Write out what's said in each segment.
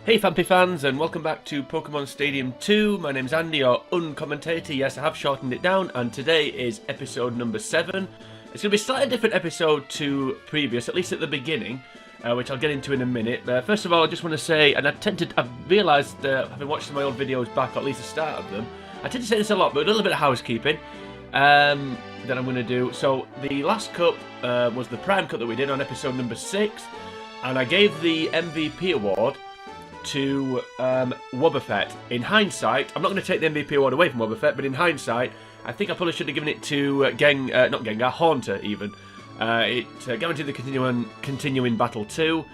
Hey Fampy fans, and welcome back to Pokemon Stadium 2. My name's Andy, or Uncommentator. Yes, I have shortened it down, and today is episode number 7. It's going to be a slightly different episode to previous, at least at the beginning, which I'll get into in a minute. First of all, I just want to say, and I've realised, having watched my old videos back, or at least the start of them, I tend to say this a lot, but a little bit of housekeeping that I'm going to do. So, the last cup was the Prime Cup that we did on episode number 6, and I gave the MVP award to Wobbuffet. In hindsight, I'm not going to take the MVP award away from Wobbuffet, but in hindsight, I think I probably should have given it to not Gengar, Haunter even. It guaranteed the continuing Battle 2.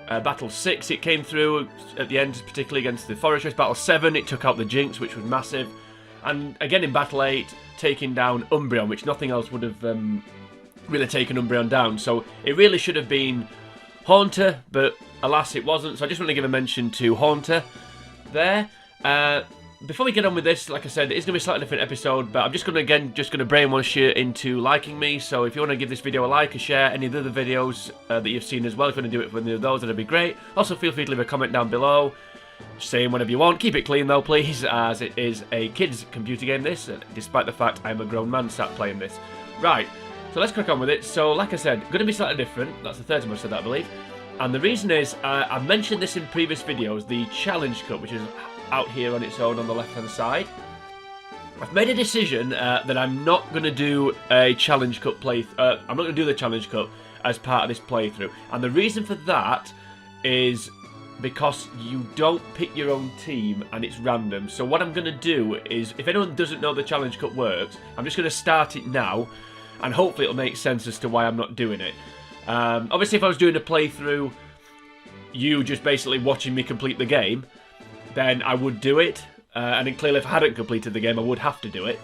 Battle 6, it came through at the end, particularly against the Forest. Battle 7, it took out the Jinx, which was massive. And again in Battle 8, taking down Umbreon, which nothing else would have really taken Umbreon down. So it really should have been Haunter, but alas it wasn't, so I just want to give a mention to Haunter there. Before we get on with this, like I said, it's going to be a slightly different episode, but I'm just going to brainwash you into liking me. So if you want to give this video a like, a share, any of the other videos that you've seen as well, if you want to do it for any of those, that'd be great. Also feel free to leave a comment down below, saying whatever you want. Keep it clean though, please, as it is a kids computer game, this, despite the fact I'm a grown man sat playing this. Right, so let's crack on with it. So like I said, going to be slightly different. That's the third time I've said that, I believe. And the reason is, I've mentioned this in previous videos, the Challenge Cup, which is out here on its own on the left-hand side. I've made a decision that I'm not going to do a Challenge Cup I'm not going to do the Challenge Cup as part of this playthrough. And the reason for that is because you don't pick your own team and it's random. So what I'm going to do is, if anyone doesn't know the Challenge Cup works, I'm just going to start it now, and hopefully it'll make sense as to why I'm not doing it. Obviously, if I was doing a playthrough, you just basically watching me complete the game, then I would do it. And then clearly, if I hadn't completed the game, I would have to do it.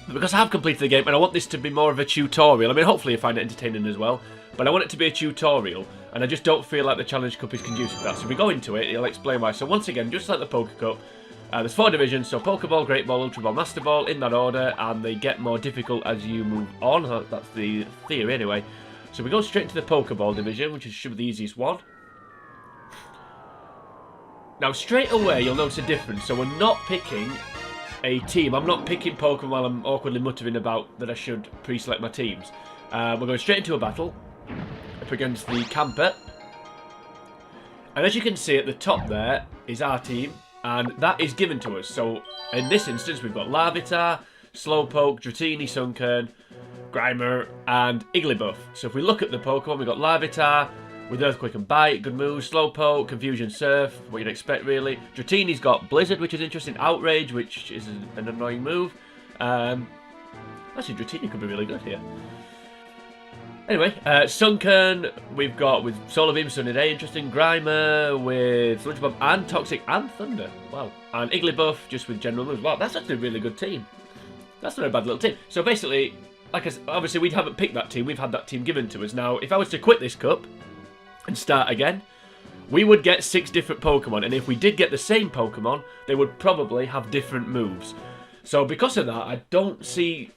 But because I have completed the game, and I want this to be more of a tutorial, I mean, hopefully you find it entertaining as well, but I want it to be a tutorial, and I just don't feel like the Challenge Cup is conducive to that. So we go into it, I'll explain why. So once again, just like the Poke Cup, there's 4 divisions, so Pokeball, Great Ball, Ultra Ball, Master Ball, in that order, and they get more difficult as you move on. That's the theory anyway. So we go straight into the Pokeball division, which should be the easiest one. Now, straight away, you'll notice a difference. So we're not picking a team. I'm not picking Pokemon while I'm awkwardly muttering about that I should pre-select my teams. We're going straight into a battle up against the Camper. And as you can see at the top there is our team, and that is given to us. So in this instance, we've got Larvitar, Slowpoke, Dratini, Sunkern, Grimer, and Igglybuff. So if we look at the Pokemon, we've got Larvitar with Earthquake and Bite, good move. Slowpoke, Confusion Surf, what you'd expect really. Dratini's got Blizzard, which is interesting. Outrage, which is an annoying move. Actually, Dratini could be really good here. Anyway, Sunkern, we've got with Solar Beam, Sunny Day, interesting. Grimer with Sludge Bomb and Toxic and Thunder. Wow. And Igglybuff just with general moves. Wow, that's actually a really good team. That's not a bad little team. So basically, like I said, obviously we haven't picked that team, we've had that team given to us. Now, if I was to quit this cup and start again, we would get 6 different Pokemon, and if we did get the same Pokemon, they would probably have different moves. So because of that, I don't see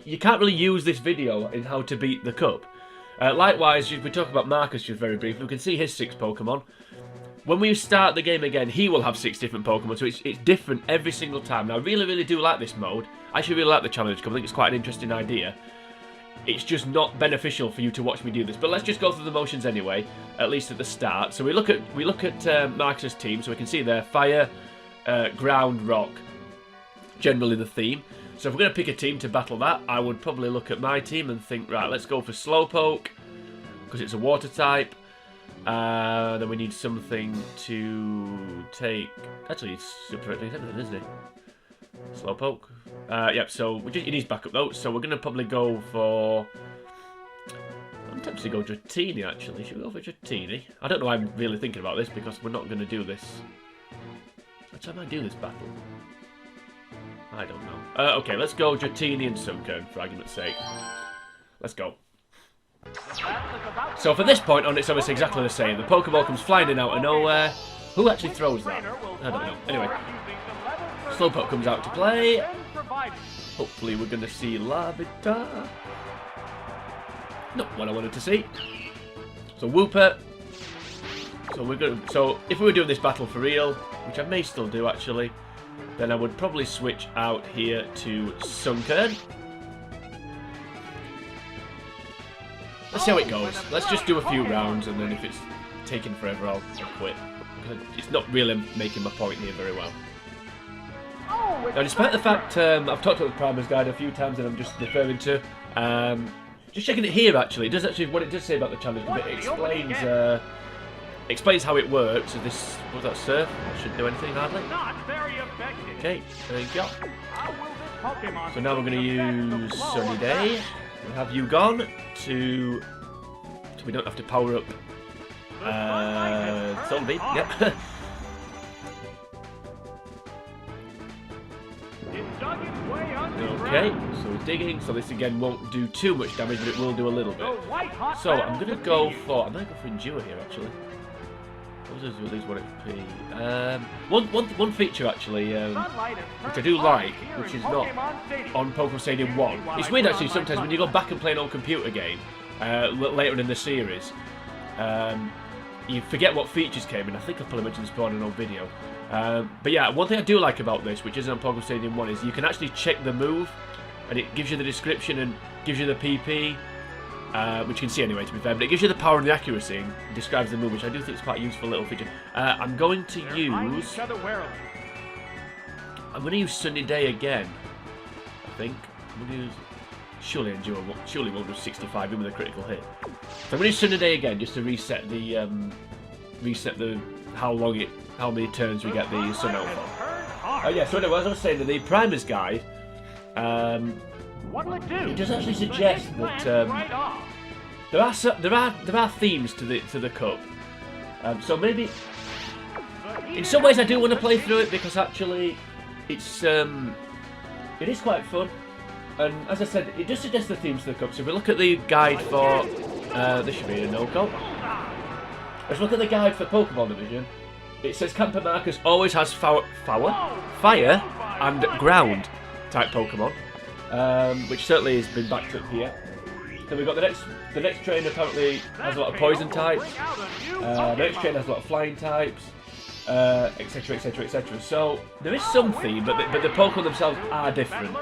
you can't really use this video in how to beat the cup. Likewise, if we talk about Marcus just very briefly, we can see his 6 Pokemon. When we start the game again, he will have 6 different Pokemon, so it's different every single time. Now, I really, really do like this mode. I actually really like the Challenge Cup. I think it's quite an interesting idea. It's just not beneficial for you to watch me do this. But let's just go through the motions anyway, at least at the start. So we look at Marcus's team, so we can see there, Fire, Ground, Rock, generally the theme. So if we're going to pick a team to battle that, I would probably look at my team and think, right, let's go for Slowpoke, because it's a Water type. Then we need something to take. Actually, it's super intelligent, isn't it? Slowpoke. Yep. So he needs backup though. So we're gonna probably go for. I'm tempted to go Dratini. Actually, should we go for Dratini? I don't know why I'm really thinking about this because we're not gonna do this. What time I do this battle? I don't know. Okay, let's go Dratini and Sunkern for argument's sake. Let's go. So for this point on, it's obviously exactly the same. The Pokeball comes flying in out of nowhere. Who actually throws that? I don't know. Anyway, Slowpoke comes out to play. Hopefully we're going to see Larvitar. Not what I wanted to see. So Wooper. So we're going. So if we were doing this battle for real, which I may still do actually, then I would probably switch out here to Sunkern. Let's see how it goes. Let's just do a few rounds, and then if it's taking forever, I'll quit. It's not really making my point here very well. Now, despite the fact I've talked about the Primer's Guide a few times, and I'm just referring to, just checking it here actually. It does actually what it does say about the challenge. It explains how it works. So this was that surf. I shouldn't do anything hardly. Okay, there you go. So now we're going to use Sunny Day. We'll have you gone so we don't have to power up Solbeat. Yep. Okay, so we're digging. So this again won't do too much damage, but it will do a little bit. So I'm going to go for. I'm going to go for Endure here actually. What does at least what it be? One feature actually, which I do like, which is not on Pokemon Stadium 1. It's weird actually sometimes when you go back and play an old computer game later in the series, you forget what features came in. I think I probably mentioned this before in an old video. But yeah, one thing I do like about this, which isn't on Pokemon Stadium 1, is you can actually check the move, and it gives you the description and gives you the PP. Which you can see anyway, to be fair, but it gives you the power and the accuracy and describes the move, which I do think is quite a useful little feature. I'm going to use Sunny Day again. I think I'm going to use surely Endure. Surely won't do 65 even with a critical hit. So I'm going to use Sunny Day again just to reset the how many turns we get the Sun out for. Oh yeah. So anyway, as I was saying, the Primer's Guide. It does actually suggest that there are themes to the cup. So maybe in some ways I do want to play through it because actually it is quite fun. And as I said, it does suggest the themes to the cup. So if we look at the guide for this should be a no-go. Let's look at the guide for Pokemon Division. It says Camper Marcus always has fire and ground type Pokemon. Which certainly has been backed up here. Then we've got the next trainer apparently has a lot of poison types. The next trainer has a lot of flying types, etc, etc, etc. So there is some theme, but the Pokemon themselves are different.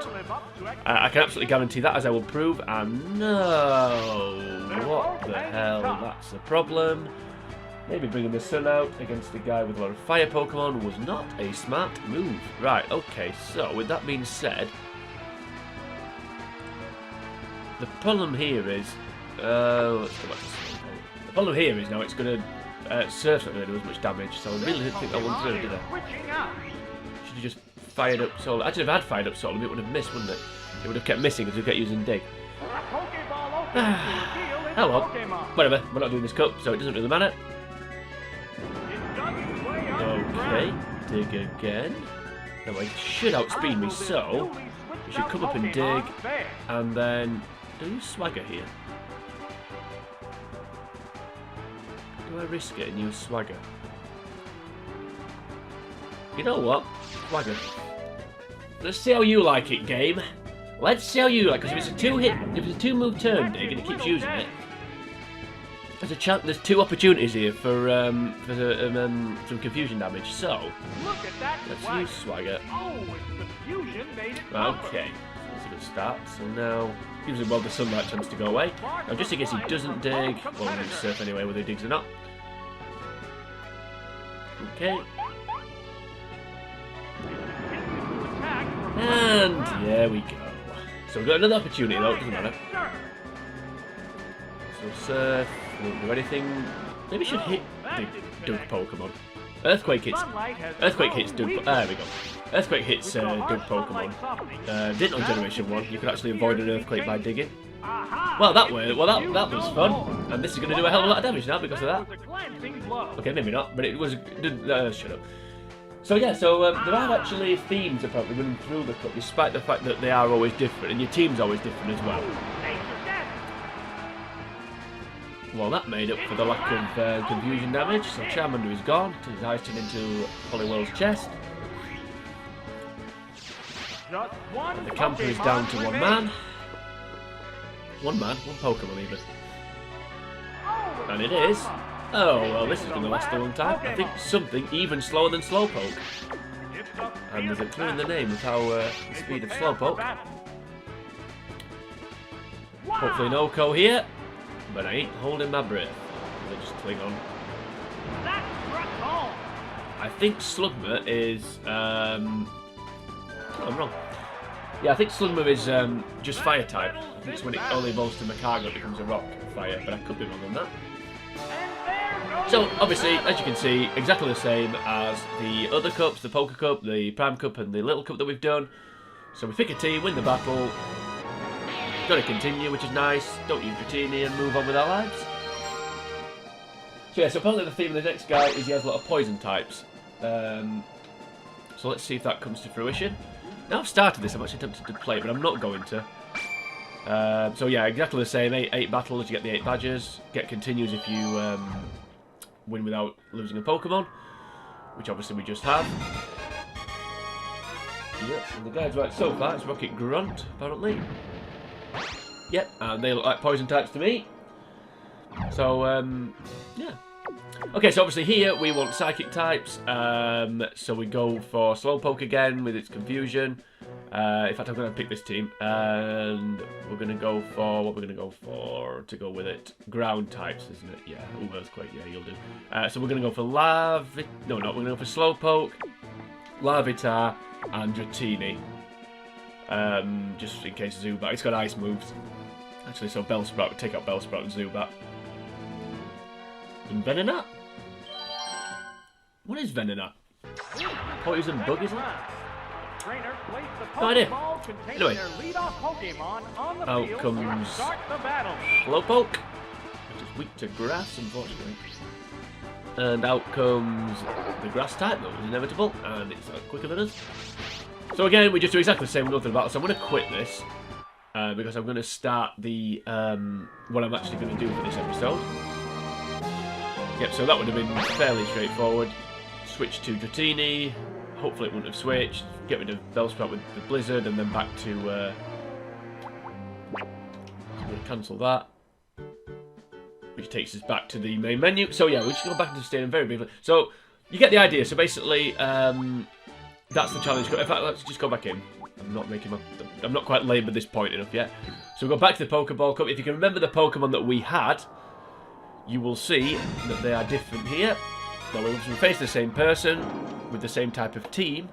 I can absolutely guarantee that, as I will prove. And no, what the hell? That's the problem. Maybe bringing the Sun out against the guy with a lot of fire Pokemon was not a smart move. Right, okay, so with that being said, the problem here is, let's go back to Sun. The problem here is now it's going to, Surf's not going to do as much damage, so I really didn't think that one through, did I? Should have just fired up Solar. Actually, if I had fired up Solar, it would have missed, wouldn't it? It would have kept missing because we kept using Dig. Oh well, whatever, we're not doing this cup, so it doesn't really matter. Okay, Dig again. Now it should outspeed me, so we should come up and Dig, and then do you Swagger here? Do I risk it and use Swagger? You know what? Swagger. Let's see how you like it, game. Let's see how you like it, because if it's a two-move turn Dig and it keeps using it, there's a chance. There's two opportunities here for some confusion damage. So let's use Swagger. Okay, that's a good start. So now gives him the sunlight chance to go away. Now just in case he doesn't Dig, well, we'll use Surf anyway, whether he digs or not. Okay. And there we go. So we've got another opportunity though, it doesn't matter. So Surf won't do anything. Maybe should hit the Dug Pokemon. Earthquake hits Dug. There we go. Earthquake hits Dug Pokemon. Didn't on Generation 1. You could actually avoid an Earthquake by digging. Well, that was fun. And this is going to do a hell of a lot of damage now because of that. Okay, maybe not, but it was. Shut up. So yeah, there are actually themes apparently running through the cup, despite the fact that they are always different, and your team's always different as well. Well, that made up for the lack of confusion damage. So Charmander is gone. His eyes turn into Poliwhirl's chest. And the camper is down to one man. One Pokemon even. And it is Oh, well, this is going to last a long time. I think something even slower than Slowpoke. And there's a clue in the name of how the speed of Slowpoke. Hopefully no Oko here, but I ain't holding my breath. Let me just cling on. I think Slugma is... I'm wrong. Yeah, I think Slugma is just fire type. I think it's when it only evolves to Macago it becomes a rock fire, but I could be wrong on that. So, obviously, as you can see, exactly the same as the other cups, the Poker Cup, the Prime Cup, and the Little Cup that we've done. So we pick a team, win the battle, got to continue, which is nice, don't use Dratini, and move on with our lives. So yeah, so apparently the theme of the next guy is he has a lot of poison types. So let's see if that comes to fruition. Now I've started this, I'm actually tempted to play it, but I'm not going to. So yeah, exactly the same, 8 battles, you get the 8 badges, get continues if you win without losing a Pokemon, which obviously we just have. Yep, and the guide's right so far, it's Rocket Grunt, apparently. Yep, and they look like poison types to me. So, yeah. Okay, so obviously here we want Psychic types, so we go for Slowpoke again with its confusion. In fact, I'm going to pick this team, and we're going to go for, what we're going to go for to go with it? Ground types, isn't it? Yeah, ooh, Earthquake, yeah, you'll do. So we're going to go for we're going to go for Slowpoke, Larvitar, and Dratini. Just in case Zubat, it's got ice moves. Actually, so Bellsprout, take out Bellsprout and Zubat. And Venonat? What is Venonat? Poison bug, isn't it? No idea. Anyway, out comes Slowpoke, which is weak to grass, unfortunately. And out comes the grass type, that was inevitable, and it's quicker than us. So again, we just do exactly the same with nothing about it. So I'm going to quit this, because I'm going to start the what I'm actually going to do for this episode. Yep, so that would have been fairly straightforward. Switch to Dratini. Hopefully it wouldn't have switched. Get rid of Bellsprout with the Blizzard, and then back to... so I'm going to cancel that. Which takes us back to the main menu. So yeah, we'll just go back into the stadium very briefly. So, you get the idea. So basically, that's the challenge. In fact, let's just go back in. I'm not quite laboured this point enough yet. So we'll go back to the Pokeball Cup. If you can remember the Pokemon that we had, you will see that they are different here. Now we face the same person with the same type of team.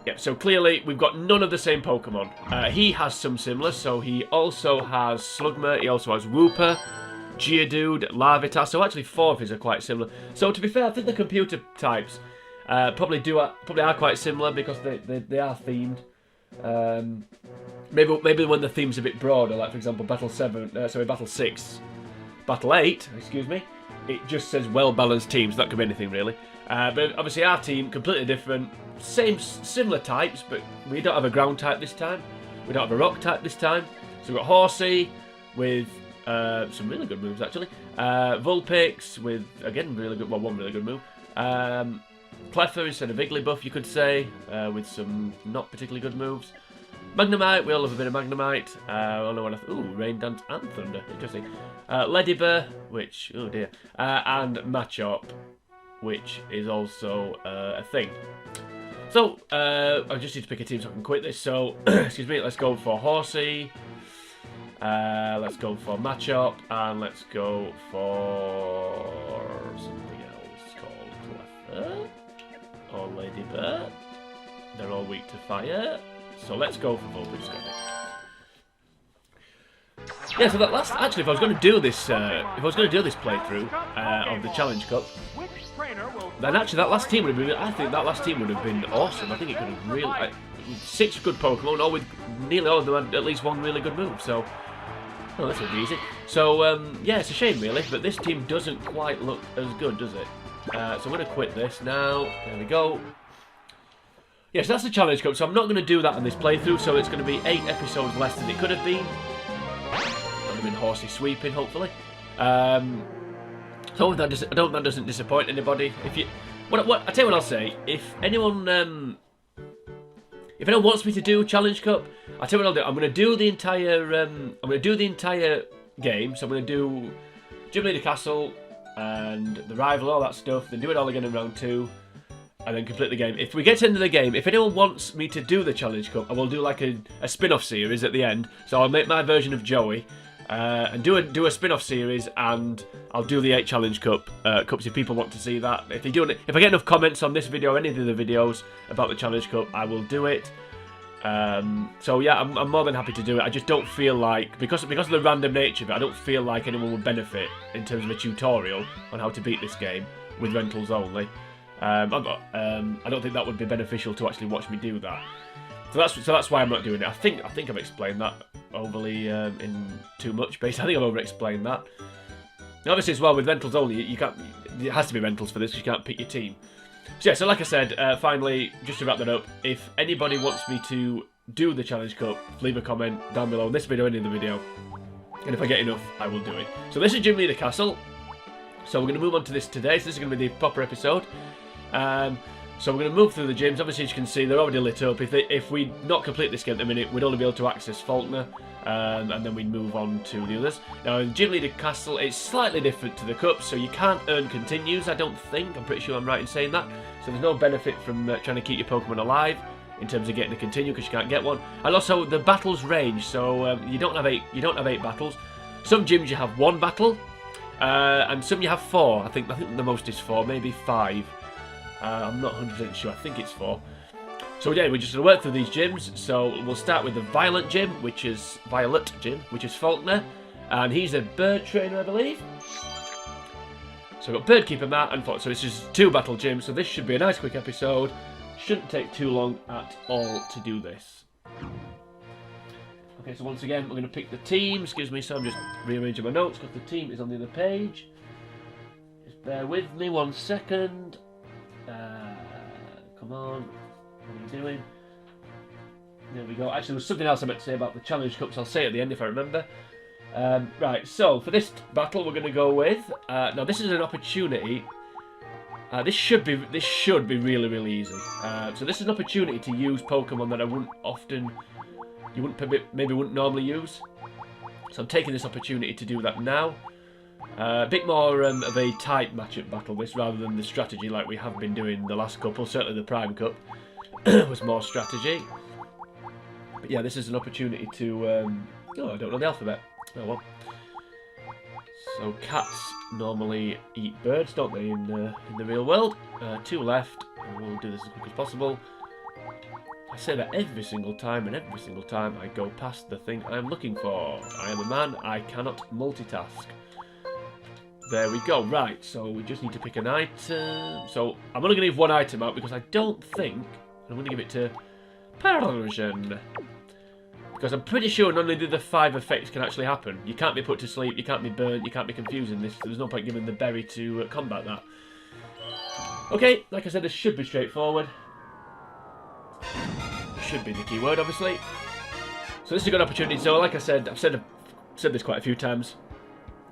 Yep, so clearly we've got none of the same Pokemon. He has some similar, so he also has Slugma, he also has Wooper, Geodude, Larvitar, so actually 4 of his are quite similar. So to be fair, I think the computer types probably are quite similar because they are themed. Maybe when the theme's a bit broader, like for example Battle 6, Battle 8, excuse me, it just says well-balanced teams. That could be anything really. But obviously our team completely different, similar types, but we don't have a ground type this time. We don't have a rock type this time. So we've got Horsey with some really good moves actually. Vulpix with again one really good move. Cleffer instead of Igglybuff, you could say, with some not particularly good moves. Magnemite, we all love a bit of Magnemite. Rain Dance and Thunder, interesting. Ledibur, which, oh dear. And Machop, which is also a thing. So, I just need to pick a team so I can quit this. So, excuse me, let's go for Horsey. Let's go for Machop. And let's go for something else called Cleffer. Or Ladybird. They're all weak to fire. So let's go for Vulpix. Yeah, so that last, actually, if I was going to do this, playthrough of the Challenge Cup, then actually that last team would have been, I think that last team would have been awesome. I think it could have really, 6 good Pokemon, all with nearly all of them had at least one really good move. So, oh, this would be easy. So, yeah, it's a shame really, but this team doesn't quite look as good, does it? So I'm going to quit this now. There we go. Yes, that's the Challenge Cup, so I'm not going to do that on this playthrough, so it's going to be 8 episodes less than it could have been. That would have been Horsey sweeping, hopefully. I hope that doesn't disappoint anybody. I tell you what I'll say. If anyone wants me to do Challenge Cup, I'll tell you what I'll do. I'm going to do the entire game. So I'm going to do Gym Leader Castle and the Rival, all that stuff. Then do it all again in round 2. And then complete the game. If we get to the end of the game, if anyone wants me to do the Challenge Cup, I will do like a spin-off series at the end. So I'll make my version of Joey and do a spin-off series, and I'll do the 8 Challenge Cups if people want to see that. If I get enough comments on this video or any of the other videos about the Challenge Cup, I will do it. So yeah, I'm more than happy to do it. I just don't feel like, because of the random nature of it, I don't feel like anyone will benefit in terms of a tutorial on how to beat this game with rentals only. I don't think that would be beneficial to actually watch me do that. So that's why I'm not doing it. I think I've explained that overly in too much. Basically, I think I've over-explained that. And obviously, as well with rentals only, you can't. It has to be rentals for this because you can't pick your team. So yeah, so like I said, finally, just to wrap that up, if anybody wants me to do the Challenge Cup, leave a comment down below in this video or any other video, and if I get enough, I will do it. So this is Gym Leader Castle. So we're going to move on to this today. So this is going to be the proper episode. So we're going to move through the gyms. Obviously, as you can see, they're already lit up. If we not complete this game at the minute, we'd only be able to access Falkner, and then we'd move on to the others. Now, in Gym Leader Castle, it's slightly different to the Cups, so you can't earn continues, I don't think. I'm pretty sure I'm right in saying that. So there's no benefit from trying to keep your Pokemon alive in terms of getting a continue, because you can't get one. And also, the battles range, so you don't have 8 battles. Some gyms you have 1 battle, and some you have 4. I think the most is 4, maybe 5. I'm not 100% sure. I think it's 4. So yeah, we're just going to work through these gyms. So we'll start with the Violet Gym, which is Falkner, and he's a bird trainer, I believe. So we've got Bird Keeper Matt and Falkner. So it's just 2 battle gyms. So this should be a nice quick episode. Shouldn't take too long at all to do this. Okay, so once again, we're going to pick the team. Excuse me, so I'm just rearranging my notes because the team is on the other page. Just bear with me 1 second. Come on, what are you doing? There we go. Actually, there's something else I meant to say about the Challenge Cups. I'll say it at the end if I remember. Right, so for this battle, we're going to go with. Now, this is an opportunity. This should be really, really easy. So this is an opportunity to use Pokemon that I maybe wouldn't normally use. So I'm taking this opportunity to do that now. A bit more of a tight matchup battle this, rather than the strategy like we have been doing the last couple. Certainly the Prime Cup was more strategy. But yeah, this is an opportunity to... oh, I don't know the alphabet. Oh well. So cats normally eat birds, don't they, in the real world? 2 left, and we'll do this as quick as possible. I say that every single time, and every single time I go past the thing I'm looking for. I am a man, I cannot multitask. There we go. Right, so we just need to pick an item. So I'm only going to leave 1 item out because I don't think... I'm going to give it to Persian. Because I'm pretty sure none of the other 5 effects can actually happen. You can't be put to sleep, you can't be burnt, you can't be confused in this. There's no point giving the berry to combat that. Okay, like I said, this should be straightforward. Should be the keyword, obviously. So this is a good opportunity. So like I said, I've said this quite a few times.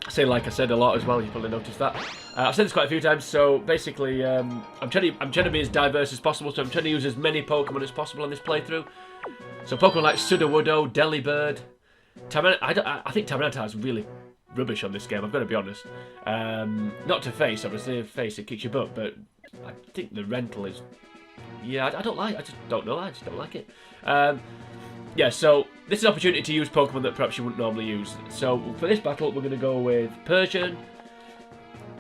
I say like I said a lot as well, you probably noticed that. I've said this quite a few times, so basically I'm trying to be as diverse as possible, so I'm trying to use as many Pokemon as possible on this playthrough. So Pokemon like Sudowoodo, Delibird, I think Tyranitar is really rubbish on this game, I've got to be honest. Not to face, obviously, if face it kicks your butt, but I think the rental is... Yeah, I just don't like it. Yeah, so this is an opportunity to use Pokemon that perhaps you wouldn't normally use. So for this battle, we're going to go with Persian,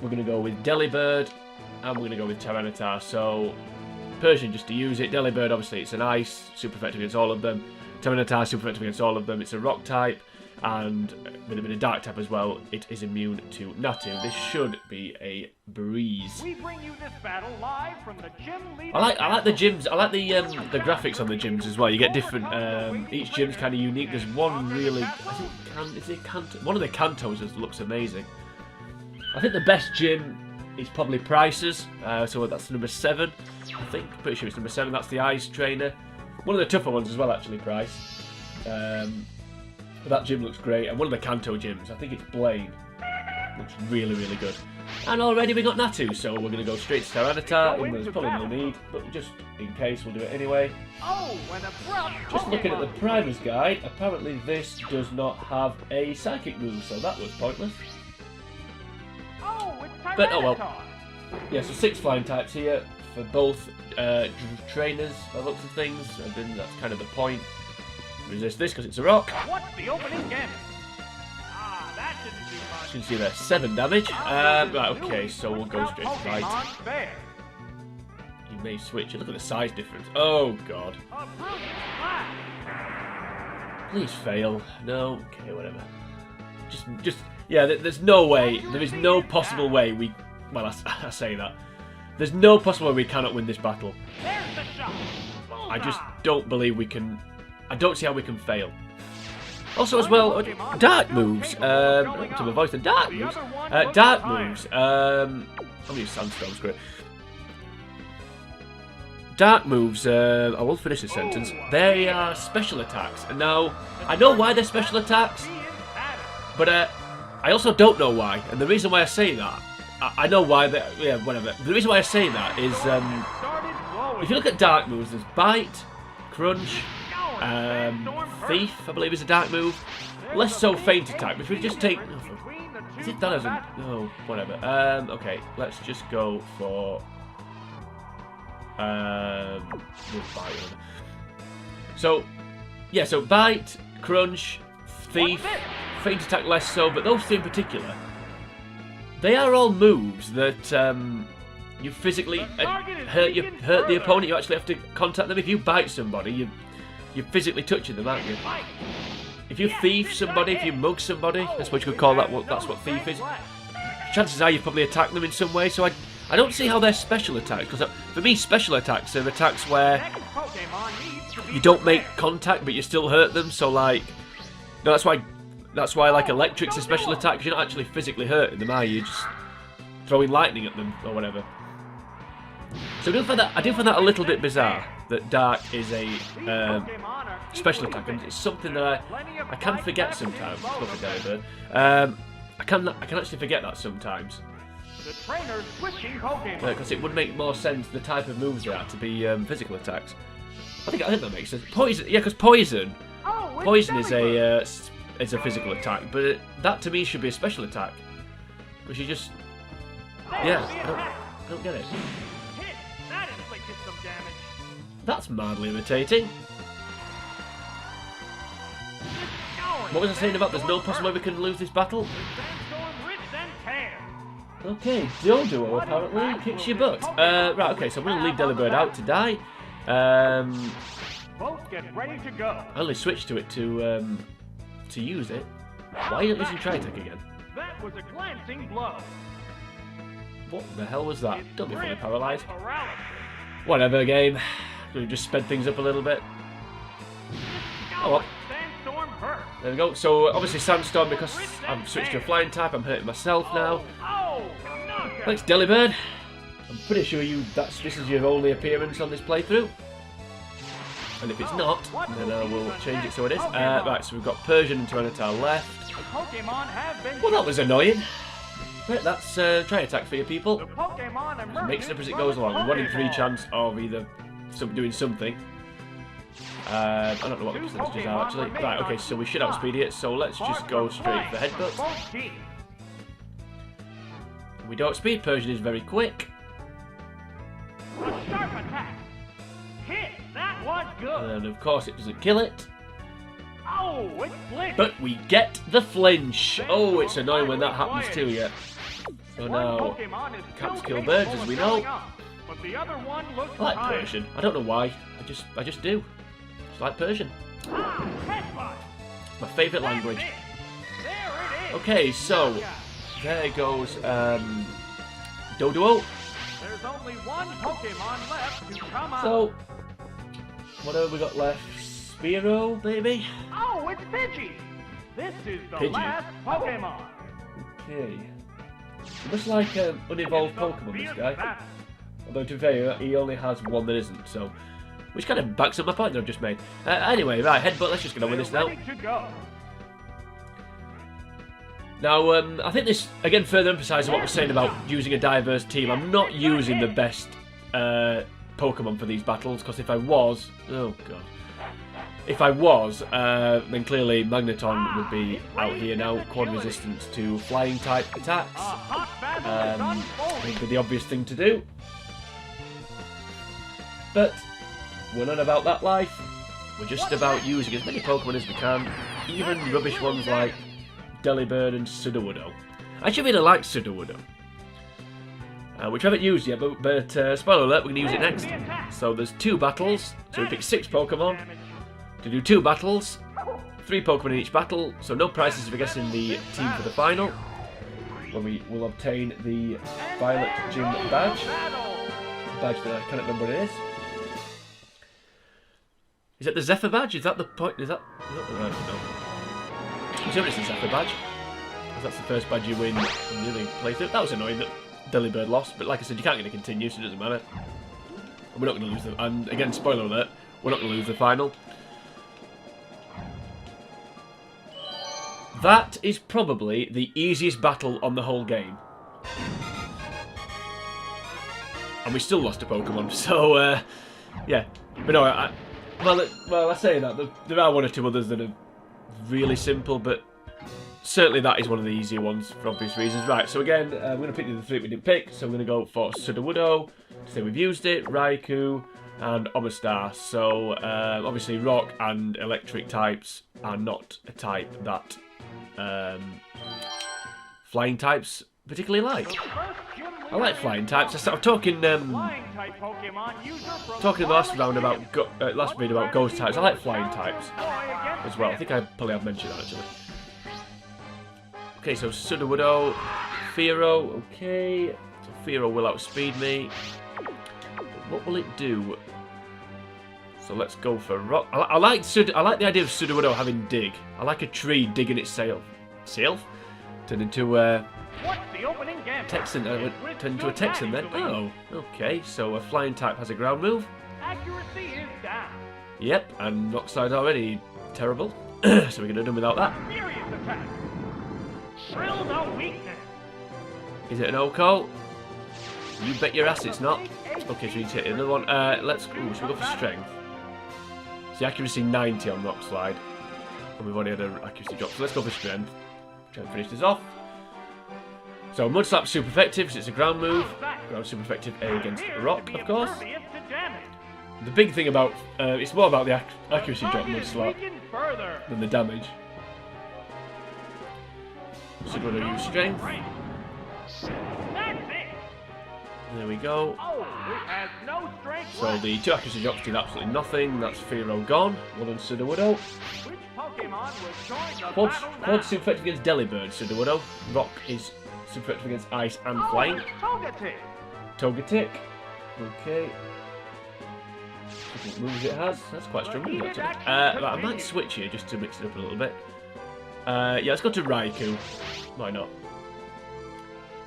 we're going to go with Delibird, and we're going to go with Tyranitar. So Persian just to use it. Delibird, obviously, it's an ice, super effective against all of them. Tyranitar, super effective against all of them. It's a rock type, and with a bit of dark type as well, it is immune to Natu. This should be a breeze. We bring you this battle live from the gym leader. I like the gyms. I like the graphics on the gyms as well. You get different. Each gym's kind of unique. There's one really. One of the Kantos looks amazing. I think the best gym is probably Price's. So that's number 7. I think. Pretty sure it's number 7. That's the ice trainer. One of the tougher ones as well, actually. Price. But that gym looks great. And one of the Kanto gyms. I think it's Blaine. Looks really, really good. And already we got Natu, so we're going to go straight to Tyranitar, even though there's probably no need, but just in case, we'll do it anyway. Just looking at the Primer's Guide, apparently this does not have a Psychic move, so that was pointless. But oh well. Yeah, so 6 flying types here for both trainers, by the looks of things. I think that's kind of the point. Resist this because it's a rock. What's the opening damage? That didn't do much. You can see there, 7 damage. Right, okay, so we'll go straight to Bite. You may switch. Look at the size difference. Oh god. Please fail. No. Okay, whatever. Just. Yeah. There's no way. There is no possible way we. Well, I say that. There's no possible way we cannot win this battle. I just don't believe we can. I don't see how we can fail. Also, as well, dark moves. To my voice, then dark moves. Dark moves. I'll use Sandstorm, screw it. Dark moves. I will finish the sentence. They are special attacks. And now, I know why they're special attacks, but I also don't know why. And the reason why I say that, I know why. Yeah, whatever. The reason why I say that is, if you look at dark moves, there's Bite, Crunch. Thief, I believe, is a dark move. Less so Feint Attack. If we just take, is it that as a? No, whatever. Okay, let's just go for Bite. So, yeah, so Bite, Crunch, Thief, Feint Attack less so, but those 2 in particular, they are all moves that you physically hurt the opponent. You actually have to contact them. If you bite somebody, you're physically touching them, aren't you? If you thief somebody, if you mug somebody, that's what you could call that. That's what thief is. Chances are you've probably attacked them in some way. So I don't see how they're special attacks. Because for me, special attacks are attacks where you don't make contact, but you still hurt them. So like, no, that's why like electric's a special attack. Because you're not actually physically hurting them, are you? You're just throwing lightning at them or whatever. So I do find that a little bit bizarre that Dark is a special attack, and it's something that I can forget sometimes. Look at Delibird. I can actually forget that sometimes. Because it would make more sense the type of moves they are to be physical attacks. I think that makes sense. Poison, yeah, because poison is a physical attack, but that to me should be a special attack. Because you just, yeah, I don't get it. That's mildly irritating. What was I saying about there's no possible way we can lose this battle? Okay, Sudowoodo apparently kicks your butt. Right, okay, so I'm going to leave Delibird out to die. Both get ready to go. I only switched to it to use it. Why are you using Tri-Attack again? That was a glancing blow. What the hell was that? Don't be fully paralysed. Whatever, game. We've just sped things up a little bit. Oh well. There we go. So obviously Sandstorm, because I've switched to a flying type, I'm hurting myself now. Thanks, Delibird. I'm pretty sure this is your only appearance on this playthrough. And if it's not, then I will change it so it is. Right, so we've got Persian and Tyranitar left. Well, that was annoying. Right, that's Tri-Attack for you people. Just mix it up as it goes along. 1 in 3 chance of either doing something. I don't know what the percentages are actually. Right, okay, so we should outspeed it, so let's just go straight for the headbutt. We don't speed. Persian is very quick. And of course it doesn't kill it. But we get the flinch. Oh, it's annoying when that happens to you. So now, cats kill birds, as we know. I like Persian. I don't know why. I just do. Just like Persian. My favourite language. Okay, so there goes Sudowoodo. There's only one Pokemon left to come out. So, what have we got left? Spearow, maybe? Oh, it's Pidgey! This is the Pidgey. last Pokemon. Okay. Looks like an unevolved Pokemon, this guy. Although, to be fair, he only has one that isn't, so... Which kind of backs up my point that I've just made. Anyway, right, headbutt, let's just get on with this now. Now, I think this, again, further emphasises what we're saying about using a diverse team. I'm not using the best Pokemon for these battles, because if I was... Oh, God. If I was, then clearly Magneton would be out here now. Quad resistance to flying-type attacks. Would be the obvious thing to do. But we're not about that life. We're just about using as many Pokemon as we can. Even rubbish ones like Delibird and Sudowoodo. I actually really like Sudowoodo, which I haven't used yet, but spoiler alert, we're going to use it next. So there's 2 battles, so we pick 6 Pokemon to do 2 battles, 3 Pokemon in each battle, so no prizes for guessing the team for the final, when we will obtain the Violet Gym badge that I cannot remember what it is. Is it the Zephyr badge? Is that the point? Is that the right? No. I'm assuming it's the Zephyr badge, because that's the first badge you win in the playthrough. That was annoying that Delibird lost, but like I said, you can't get a continue, so it doesn't matter. And we're not going to lose the. And again, spoiler alert, we're not going to lose the final. That is probably the easiest battle on the whole game, and we still lost a Pokemon. So yeah, but no, well, I say that there are 1 or 2 others that are really simple, but certainly that is one of the easier ones for obvious reasons. Right, so again, we're going to pick the 3 we didn't pick, so we're going to go for Sudowoodo, to say we've used it, Raikou, and Omastar. So obviously rock and electric types are not a type that flying types particularly like. I like flying types. I was talking in the last round about last video about ghost types. I like flying types as well. I think I probably have mentioned that actually. Okay, so Sudowoodo, Fearow. Okay, so Fearow will outspeed me. What will it do? So let's go for rock. I like the idea of Sudowoodo having dig. I like a tree digging itself. Turned into Texan. Turned into a Texan then. Oh, okay. So a flying type has a ground move. Accuracy is down. Yep, and Noxide already terrible. So we're gonna do without that. Furious attack. Drill no weakness. Is it an O-Call? You bet your ass it's not. Okay, so we need to hit another one. Let's. Ooh, should we go for strength? See, accuracy 90 on Rock Slide. And we've already had an accuracy drop, so let's go for strength. Try and finish this off. So Mud Slap's super effective because it's a ground move. Ground super effective A against rock, of course. The big thing about it's more about the accuracy drop Mud Slap than the damage. So we're going to use strength. There we go. So the 2 accuracy drops did absolutely nothing. That's Fearow gone. Well done, Sudowoodo. Quad super effective against Delibird, Sudowoodo. Rock is super effective against ice and flying. Togetic. Okay. What moves it has? That's quite strong move actually. Right, I might switch here just to mix it up a little bit. Yeah, let's go to Raikou. Why not?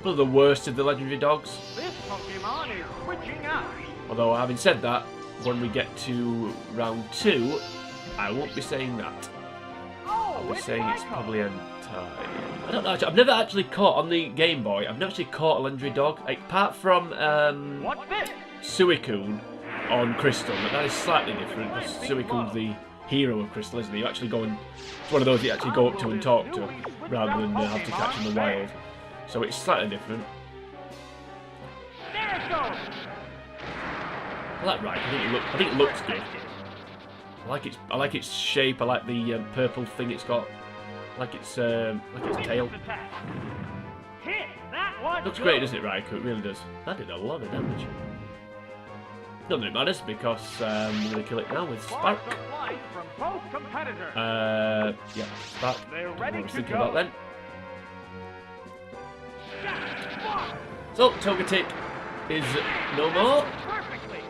One of the worst of the legendary dogs. This Pokemon is switching out. Although, having said that, when we get to round 2, I won't be saying that. I'll be saying it's probably Entire. I don't know. I've never actually caught on the Game Boy. I've never actually caught a legendary dog, apart from Suicune on Crystal. But that is slightly different because Suicune's the hero of Crystal, isn't he? You actually go and it's one of those you actually go up to and talk to, rather than have to catch in the wild. So it's slightly different. There it goes. I like Raikou. I think it looks good. I like its shape. I like the purple thing it's got. I like its tail. Looks great, doesn't it, Raikou? It really does. That did a lot of damage. Not that it matters because we're going to kill it now with Spark. Yeah, Spark. What I was thinking about then. So, Togetic is no more.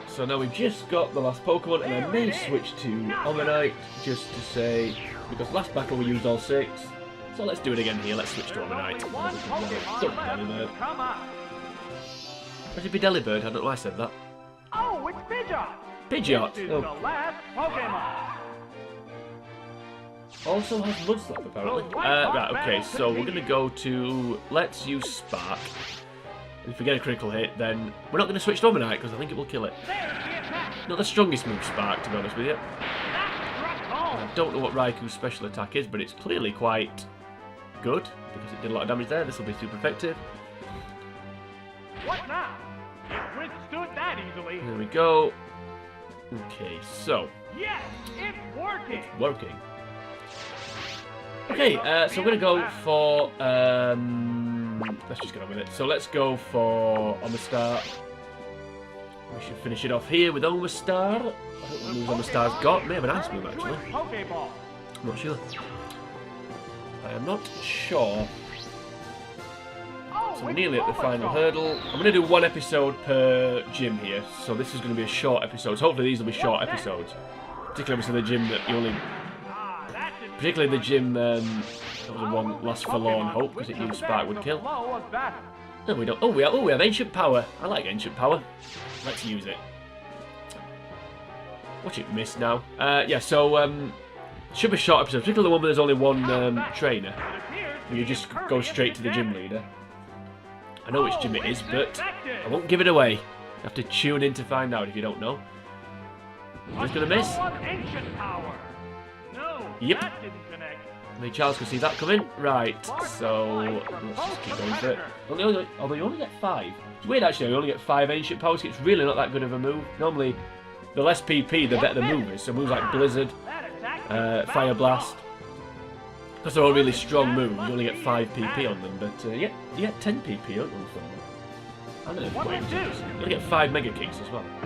So now we've just got the last Pokemon, and I may switch to Omanite just to say, because last battle we used all 6. So let's do it again here. Let's switch to Omanite. Delibird. Would it be Delibird? I don't know why I said that. Oh, it's Pidgeot. Pidgeot. This is the last Pokemon. also has Mud Slap, apparently. Right, okay, so we're going to go to Let's Use Spark. If we get a critical hit, then we're not going to switch to Omanite, because I think it will kill it. Not the strongest move, Spark, to be honest with you. I don't know what Raikou's special attack is, but it's clearly quite good, because it did a lot of damage there. This will be super effective. What now? It withstood that easily. There we go. Okay, so. Yes, it's working. It's working. Okay, so we're going to go for... let's just get on with it. So let's go for Omastar. We should finish it off here with Omastar. I don't know what moves Omastar's got. May have an ice move, actually. I'm not sure. I am not sure. So we're nearly at the final hurdle. I'm going to do one episode per gym here. So this is going to be a short episode. So hopefully these will be short episodes. Particularly obviously the gym that you only... Particularly the gym that was the one Last Forlorn Hope, because it used Spark would kill. No, we don't. Oh, we have Ancient Power. I like Ancient Power. Let's use it. Watch it miss now. Yeah, so should be a short episode, particularly the one where there's only one trainer. Where you just go straight to the gym leader. I know which gym it is, but I won't give it away. You have to tune in to find out if you don't know. Just gonna miss. Yep. Maybe Charles can see that coming. Right, so let's just keep going for it. Although you only get 5. It's weird actually, you only get 5 Ancient Powers. It's really not that good of a move. Normally, the less PP, the better the move is. So moves like Blizzard, Fire Blast. Because they're all really strong moves, you only get 5 PP on them. But yeah, you get 10 PP, don't you? I don't know what you only get 5 Mega Kicks as well. I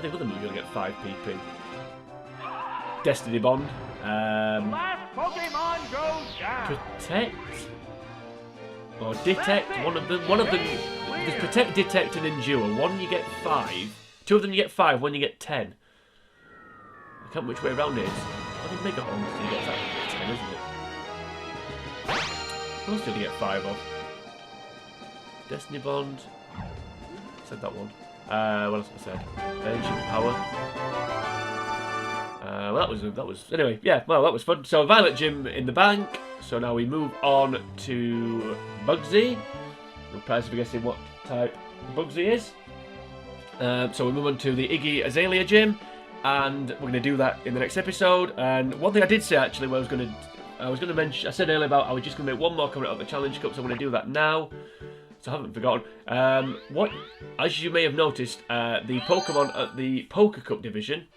think other moves you only get 5 PP. Destiny Bond. Pokemon goes down. Protect or Detect. One of them. There's Protect, Detect, and Endure. One you get 5. 2 of them you get 5. One you get 10. I can't remember which way around it is. I think Mega Horns you get that 10, isn't it? What else did you get 5 of? Destiny Bond. I said that one. What else have I said? Ancient Power. Well, that was anyway. Yeah, well, that was fun. So Violet Gym in the bank. So now we move on to Bugsy. I'm surprised for guessing what type Bugsy is. So we move on to the Iggy Azalea Gym, and we're going to do that in the next episode. And one thing I did say actually, I was going to mention. I said earlier about I was just going to make one more comment of the Challenge Cup, so I'm going to do that now. So I haven't forgotten. As you may have noticed, the Pokemon at the Poker Cup division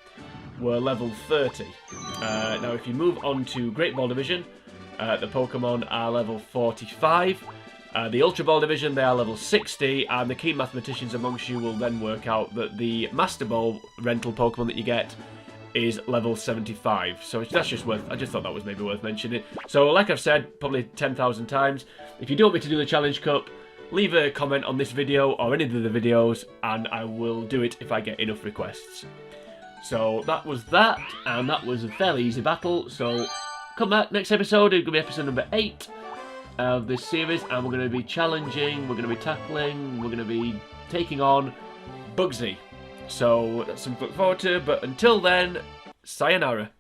were level 30. Now if you move on to Great Ball Division, the Pokemon are level 45. The Ultra Ball Division, they are level 60, and the keen mathematicians amongst you will then work out that the Master Ball rental Pokemon that you get is level 75. So that's just I just thought that was maybe worth mentioning. So like I've said probably 10,000 times, if you do want me to do the Challenge Cup, leave a comment on this video or any of the videos, and I will do it if I get enough requests. So that was that, and that was a fairly easy battle. So come back next episode, it's going to be episode number 8 of this series, and we're going to be challenging, we're going to be tackling, we're going to be taking on Bugsy. So that's something to look forward to, but until then, sayonara.